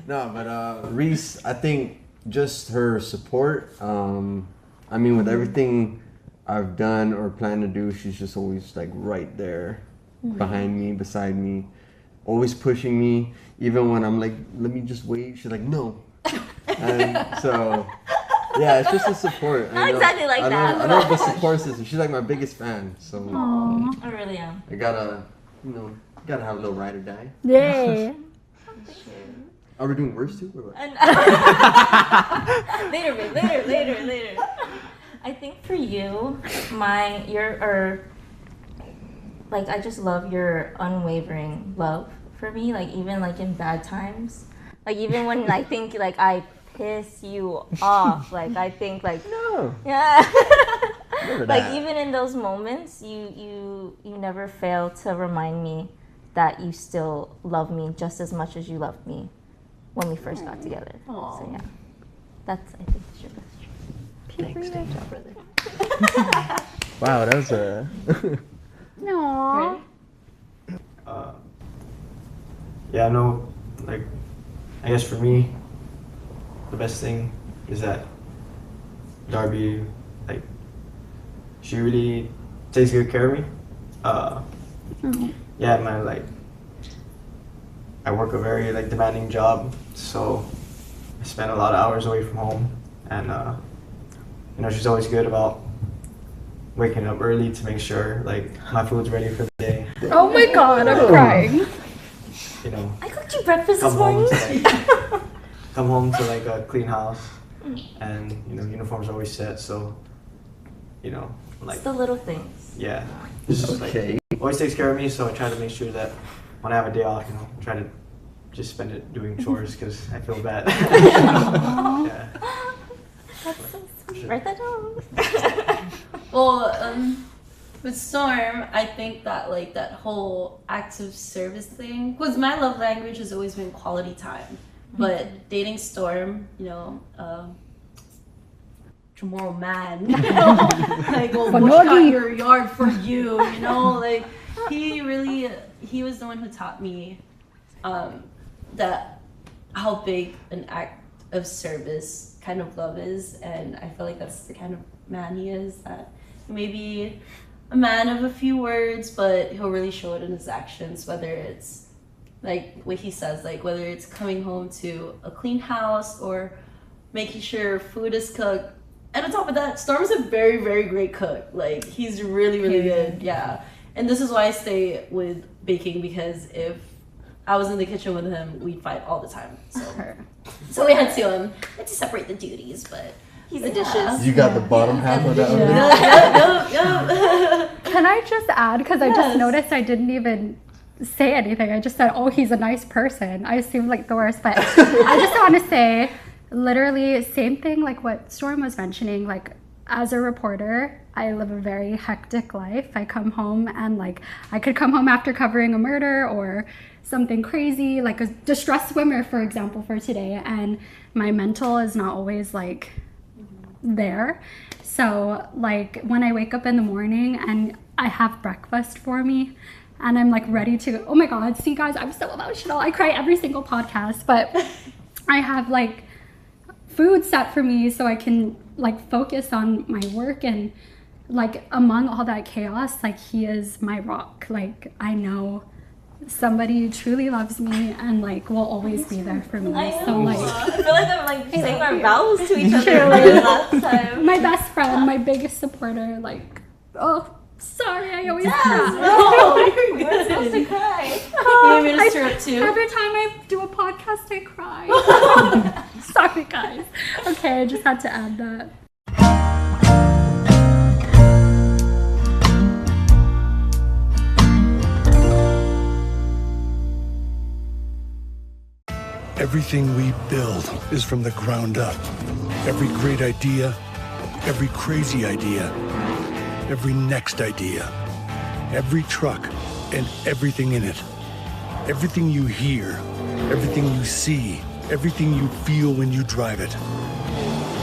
No, but Reese, I think just her support. I mean, with everything I've done or plan to do, she's just always like right there, behind me, beside me, always pushing me. Even when I'm like, let me just wait, she's like, no. And so, yeah, it's just the support. Not exactly like that. I love the support system. She's like my biggest fan. So Aww. I really am. I gotta have a little ride or die. Yay. Are we doing worse too? Or what? Later, babe. Later. I think for you, I just love your unwavering love for me. Like even like in bad times, like even when I think like I piss you off, like I think like no, yeah. Never Like that. even in those moments, you never fail to remind me that you still love me just as much as you loved me when we first got together. Aww. So yeah, that's I think is your best trait. Thanks, job, brother. Wow, that was a. No. Yeah, no, like, I guess for me, the best thing is that Darby, like, she really takes good care of me. Yeah, man, like, I work a very, like, demanding job, so I spend a lot of hours away from home, and, she's always good about waking up early to make sure, like, my food's ready for the day. Oh my god, I'm crying. I cooked you breakfast this come home morning. to like a clean house, and uniforms are always set, so like It's the little things. yeah, it's just like always takes care of me, so I try to make sure that when I have a day off, try to just spend it doing chores because I feel bad. Yeah. That's so sweet. Write that down. Well, with Storm, I think that like that whole acts of service thing, because my love language has always been quality time. But dating Storm, tomorrow man, like will push out your yard for you, like he was the one who taught me that how big an act of service kind of love is, and I feel like that's the kind of man he is, that maybe a man of a few words, but he'll really show it in his actions, whether it's like what he says, like whether it's coming home to a clean house or making sure food is cooked. And on top of that, Storm's a very, very great cook. Like he's really, really good. Yeah. And this is why I stay with baking, because if I was in the kitchen with him, we'd fight all the time. So we had to separate the duties, but he's the dishes. You got the bottom half of that. Yep. Can I just add, because I just noticed I didn't even say anything. I just said, oh, he's a nice person. I assumed like the worst, but I just want to say literally same thing like what Storm was mentioning. Like as a reporter, I live a very hectic life. I come home and like I could come home after covering a murder or something crazy, like a distressed swimmer, for example, for today, and my mental is not always like there. So like when I wake up in the morning and I have breakfast for me and I'm like ready to, oh my god, see guys, I'm so emotional. I cry every single podcast, but I have like food set for me so I can like focus on my work, and like among all that chaos, like he is my rock. Like I know somebody truly loves me and like will always be there for me. So like I feel like I'm like saying our vows to each other for the last time. My best friend, my biggest supporter, like, oh, sorry, I always cry. No, we're supposed to cry. Oh, You want me to stir up too? Every time I do a podcast, I cry. Sorry, guys. Okay, I just had to add that. Everything we build is from the ground up. Every great idea, every crazy idea, every next idea, every truck and everything in it. Everything you hear, everything you see, everything you feel when you drive it.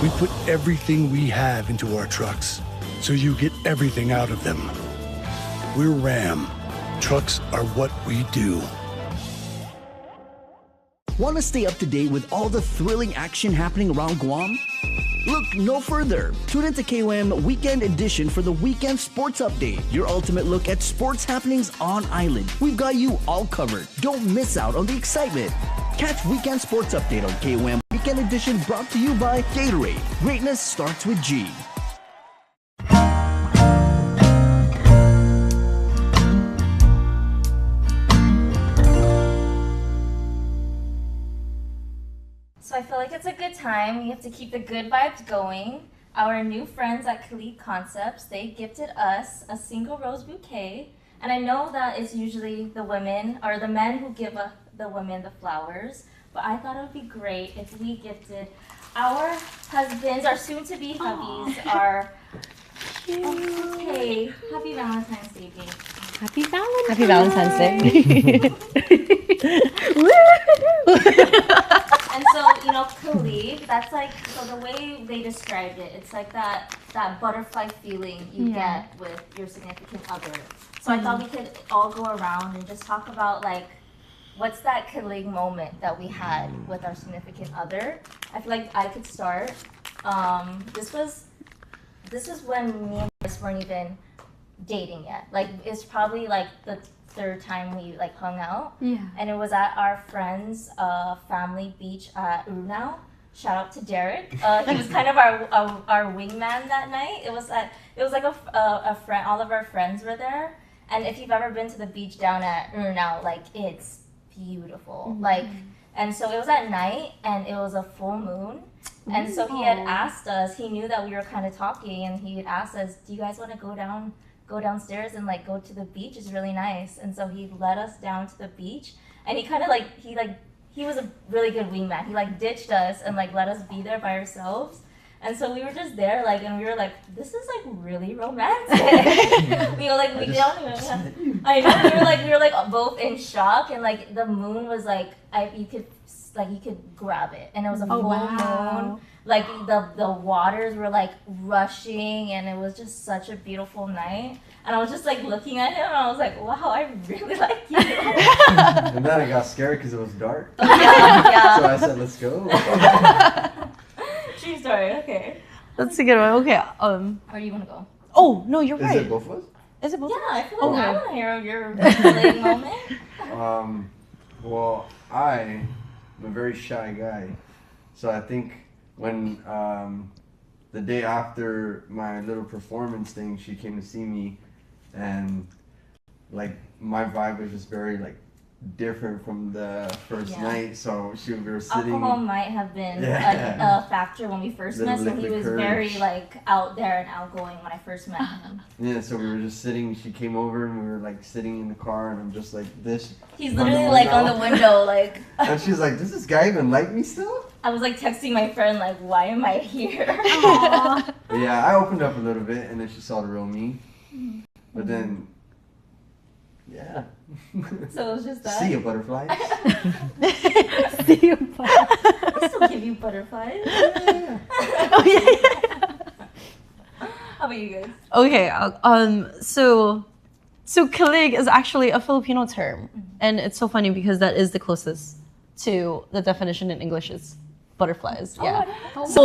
We put everything we have into our trucks, so you get everything out of them. We're Ram. Trucks are what we do. Want to stay up to date with all the thrilling action happening around Guam? Look no further. Tune into KUAM Weekend Edition for the Weekend Sports Update, your ultimate look at sports happenings on island. We've got you all covered. Don't miss out on the excitement. Catch Weekend Sports Update on KUAM Weekend Edition, brought to you by Gatorade. Greatness starts with G. So I feel like it's a good time. We have to keep the good vibes going. Our new friends at Khalid Concepts, they gifted us a single rose bouquet. And I know that it's usually the women or the men who give the women the flowers, but I thought it would be great if we gifted our husbands, our soon-to-be hubbies, our okay. Happy Valentine's Day, babe. Happy Valentine's Day. And so, you know, Khalid, that's like, so the way they described it, it's like that butterfly feeling you get with your significant other. So I thought we could all go around and just talk about like, what's that Khalid moment that we had with our significant other? I feel like I could start. This was when me and Chris weren't even dating yet. Like, it's probably like the third time we like hung out. Yeah. And it was at our friend's family beach at Urunao. Shout out to Derek. He was kind of our wingman that night. It was like a friend. All of our friends were there. And if you've ever been to the beach down at Urunao, like it's beautiful. Mm-hmm. Like, and so it was at night and it was a full moon. And so he had asked us. He knew that we were kind of talking, and he had asked us, "Do you guys want to go downstairs and like go to the beach? It's really nice." And so he led us down to the beach, and he kind of he was a really good wingman. He like ditched us and like let us be there by ourselves. And so we were just there, like, and we were like, "This is like really romantic." we were like, we don't even. I know we were like both in shock, and like the moon was like, you could grab it, and it was a full moon. Like the waters were like rushing, and it was just such a beautiful night. And I was just like looking at him, and I was like, "Wow, I really like you." And then I got scared because it was dark. Yeah. So I said, "Let's go." True story. Okay. That's a good one. Okay. Where do you want to go? Oh no, you're right. Is it both of us? Is it both? Yeah, I feel like I want to hear your Khalid moment. Well, I'm a very shy guy, so I think when the day after my little performance thing, she came to see me, and like my vibe was just very like different from the first night. So we were sitting. Alcohol might have been a factor when we first met. So he was very like out there and outgoing when I first met him. Yeah, so we were just sitting. She came over and we were like sitting in the car, and I'm just like this. He's literally like on the window, like. And she's like, "Does this guy even like me still?" I was like texting my friend, like, "Why am I here?" But yeah, I opened up a little bit, and then she saw the real me. But then, yeah. So it was just that. See you, butterflies. See you, butterflies. I still give you butterflies. Yeah. Oh yeah. How about you guys? Okay. So kilig is actually a Filipino term, and it's so funny because that is the closest to the definition in English is butterflies. Yeah. So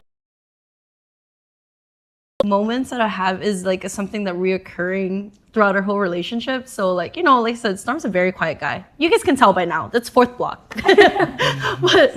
moments that I have is like something that reoccurring throughout our whole relationship. So like, you know, like I said, Storm's a very quiet guy. You guys can tell by now. That's fourth block. but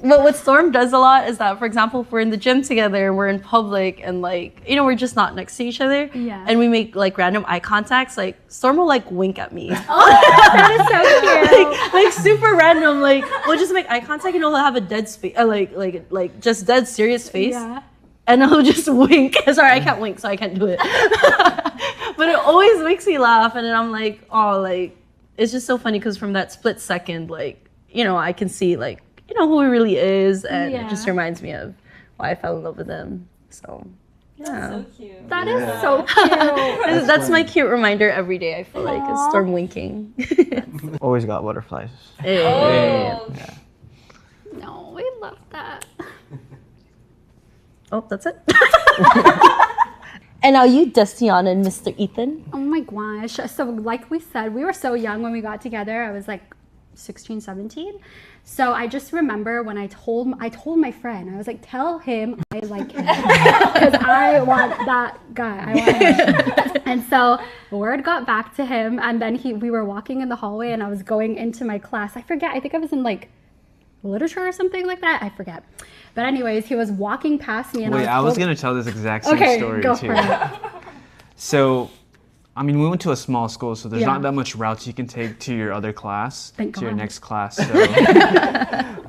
what Storm does a lot is that, for example, if we're in the gym together, we're in public and like, you know, we're just not next to each other. Yeah. And we make like random eye contacts, like Storm will like wink at me. That is so cute. like super random. Like we'll just make eye contact and he'll have a dead face, like just dead serious face. Yeah. And I'll just wink. Sorry, I can't wink, so I can't do it. But it always makes me laugh. And then I'm like, oh, like, it's just so funny because from that split second, like, you know, I can see, like, you know, who he really is. And it just reminds me of why I fell in love with him. So, yeah. That's so cute. That is so cute. That's my cute reminder every day, I feel like, is Storm winking. Always got butterflies. Hey. Oh. Yeah. No, we love that. Oh, that's it. And now you, Destiana and Mr. Ethan. Oh my gosh. So like we said, we were so young when we got together. I was like 16, 17. So I just remember when I told my friend, I was like, tell him I like him. Because I want that guy. I want him. And so word got back to him. And then we were walking in the hallway and I was going into my class. I forget. I think I was in like literature or something like that. I forget. But anyways, he was walking past me and I was going to tell this exact same story go too. For it. So, I mean, we went to a small school, so there's not that much routes you can take to your other class, your next class. So,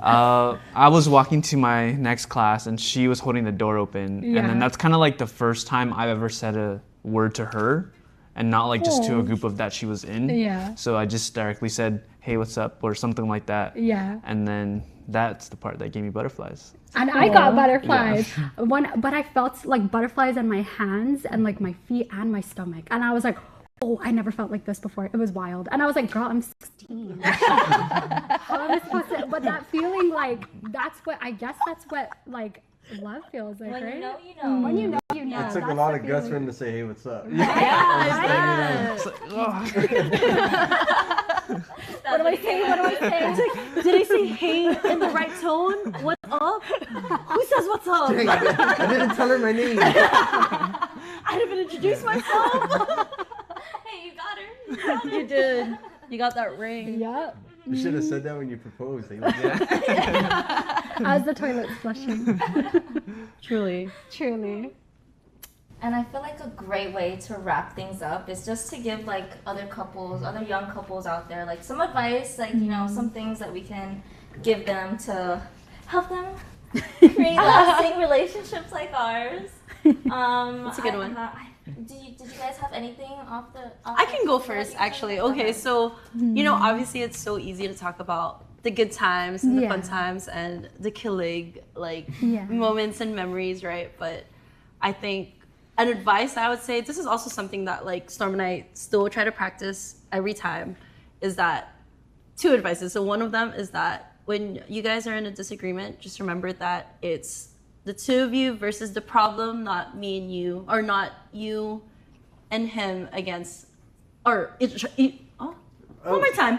I was walking to my next class and she was holding the door open. And then that's kind of like the first time I've ever said a word to her and not like just to a group of that she was in. Yeah. So I just directly said, hey, what's up? Or something like that. Yeah. And then that's the part that gave me butterflies. And I got butterflies. But I felt like butterflies in my hands and like my feet and my stomach. And I was like, oh, I never felt like this before. It was wild. And I was like, girl, I'm 16. How am I supposed to? But that feeling, like, that's what like love feels like, when right? You know, you know. When you know, you know. It took a lot of guts for him to say, hey, what's up? What do I say? What do I say? Did I say hey in the right tone? What's up? Who says what's up? Dang, I didn't tell her my name. I didn't even introduce myself. Hey, you got her. You did. You got that ring. Yep. You should have said that when you proposed. As the toilet's flushing. Truly. Truly. And I feel like a great way to wrap things up is just to give like other young couples out there, like some advice, like, you know, some things that we can give them to help them create lasting relationships like ours. That's a good one. Did you guys have anything off the? I can go first, actually. Okay, so, you know, obviously it's so easy to talk about the good times and the fun times and the killing, like, moments and memories, right? But I think an advice I would say, this is also something that, like, Storm and I still try to practice every time, is that two advices. So one of them is that when you guys are in a disagreement, just remember that it's the two of you versus the problem, not me and you, or not you and him against, one more time.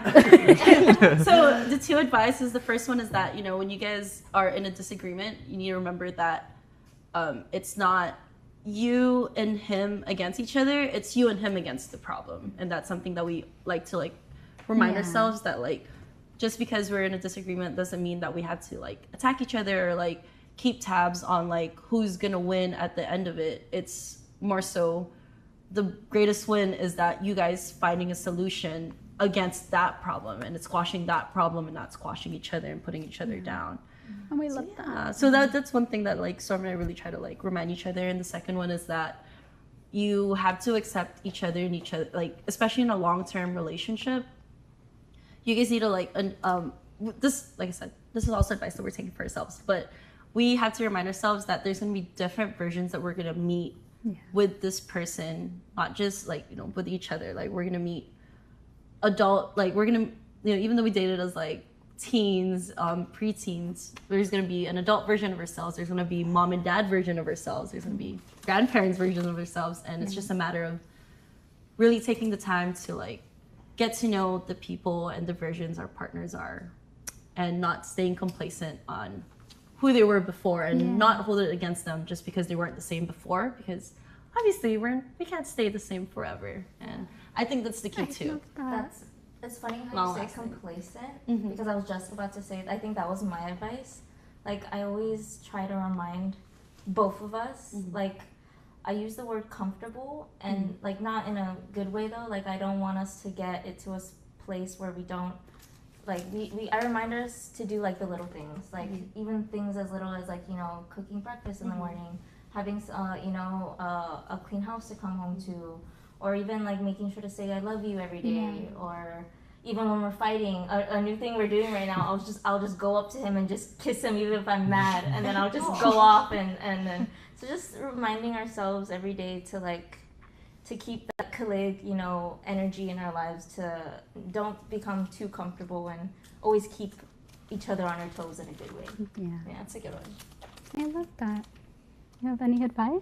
So the two advices, the first one is that, you know, when you guys are in a disagreement, you need to remember that it's not you and him against each other, it's you and him against the problem. And that's something that we like to like remind ourselves that, like, just because we're in a disagreement doesn't mean that we have to like attack each other or like keep tabs on like who's gonna win at the end of it. It's more so the greatest win is that you guys finding a solution against that problem, and it's squashing that problem and not squashing each other and putting each other down. And we love that. So that's one thing that like Storm and I really try to like remind each other. And the second one is that you have to accept each other and each other, like especially in a long-term relationship. You guys need to like this, like I said, this is also advice that we're taking for ourselves, but we have to remind ourselves that there's going to be different versions that we're going to meet with this person, not just like, you know, with each other. Like we're going to meet adult, like we're going to, you know, even though we dated as like teens, preteens, there's going to be an adult version of ourselves. There's going to be mom and dad version of ourselves. There's going to be grandparents version of ourselves. And it's just a matter of really taking the time to like get to know the people and the versions our partners are, and not staying complacent on who they were before and not hold it against them just because they weren't the same before, because obviously we can't stay the same forever. And I think that's the key too. It's funny how you say complacent, because I was just about to say, I think that was my advice. Like, I always try to remind both of us, like, I use the word comfortable, and like, not in a good way though. Like, I don't want us to get it to a place where we don't, like, I remind us to do like the little things, like even things as little as, like, you know, cooking breakfast in the morning, having you know, a clean house to come home to, or even like making sure to say I love you every day, or even when we're fighting. A new thing we're doing right now, I'll just go up to him and just kiss him even if I'm mad, and then I'll just go off, and then so just reminding ourselves every day to, like, to keep that colleague, you know, energy in our lives, to don't become too comfortable and always keep each other on our toes in a good way. Yeah, that's a good one. I love that. You have any advice?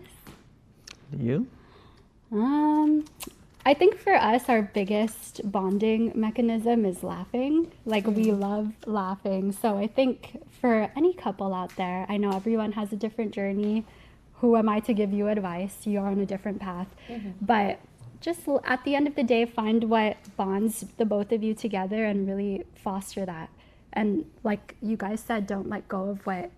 You? I think for us, our biggest bonding mechanism is laughing. Like, we love laughing. So I think for any couple out there, I know everyone has a different journey. Who am I to give you advice? You're on a different path. But just at the end of the day, find what bonds the both of you together and really foster that. And like you guys said, don't let go of what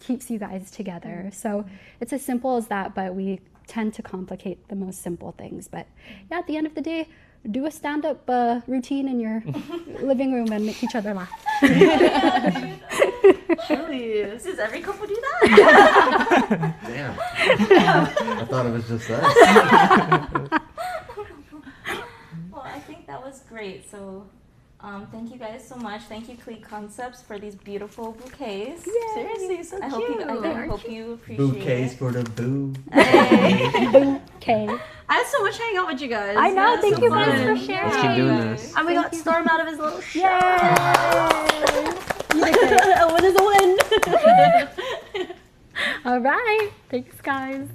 keeps you guys together. So it's as simple as that, but we tend to complicate the most simple things. But yeah, at the end of the day, do a stand-up routine in your living room and make each other laugh. Surely, does every couple do that? Damn. I thought it was just us. Well, I think that was great. So thank you guys so much. Thank you, Cleat Concepts, for these beautiful bouquets. Yay. Seriously, so I cute. hope you appreciate Bouquets it. for the boo. Bouquet. I had so much hanging out with you guys. I know. Yeah, Thank so you guys fun. for sharing. Let's keep doing this. And we got Storm out of his little Yay! A win is a win. All right. Thanks, guys.